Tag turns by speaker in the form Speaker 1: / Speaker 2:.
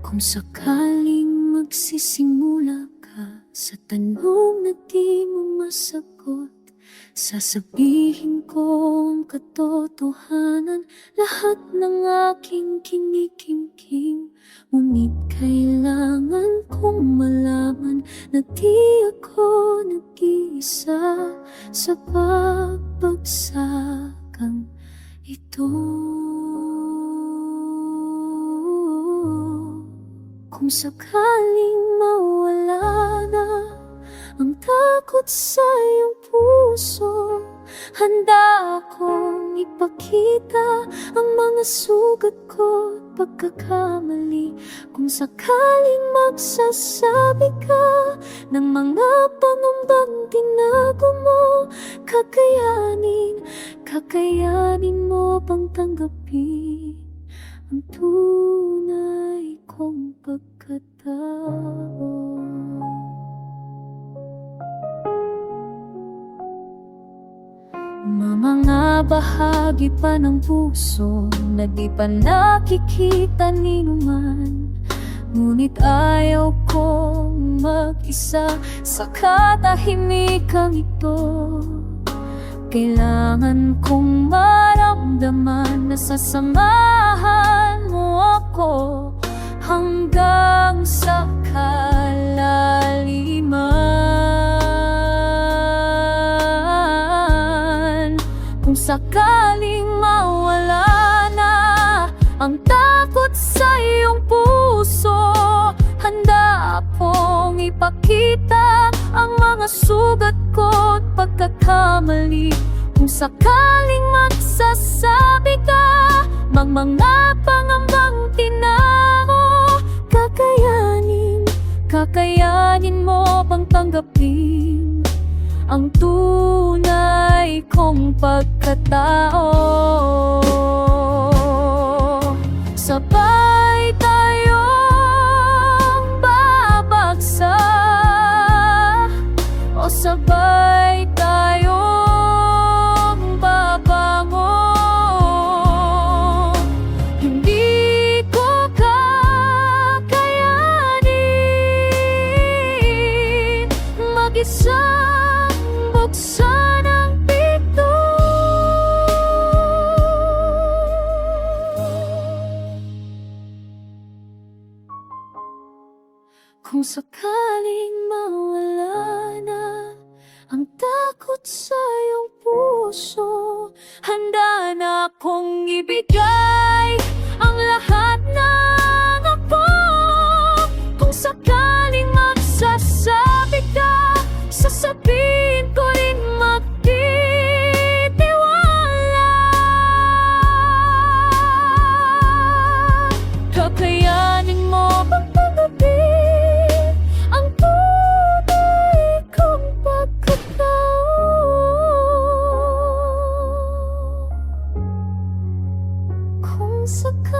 Speaker 1: Kung sakaling magsisimula ka sa tanong na di mo masagot, sasabihin ko ang katotohanan, lahat ng aking kinikimkim. Ngunit kailangan kong malaman na di ako nag-iisa sa pagbagsakan ito. Kung sakaling mawala na ang takot sa iyong puso, handa akong ipakita ang mga sugat ko at pagkakamali. Kung sakaling magsasabi ka ng mga pangambang tinago mo, kakayanin mo bang tanggapin ang tunay kong pagkatao? Mga bahagi pa ng puso na di pa nakikita ni numan, ngunit ayaw kong mag-isa sa katahimikan ito. Kailangan kong maramdaman na sasamahan mo ako hanggang sa kalaliman. Kung sakaling mawala na ang takot sa iyong puso, handa akong ipakita ang mga sugat ko at pagkakamali. Kung sakaling magsasabi ka ng mga pangambang tinamo, kakayanin mo bang tanggapin ang tunay kong pagkatao? Sabay tayong babagsak o sabay tayong babangon. Hindi ko kakayanin mag-isang buksan ang pinto. Kung sakaling mawala na ang takot sa iyong puso, handa na akong ibigay ang lahat ng ako. Kung sakaling magsasabi ka, sasabihin ko rin magtitiwala. Kakayanin mo bang tanggapin ang tunay kong pagkatao? Kung sakaling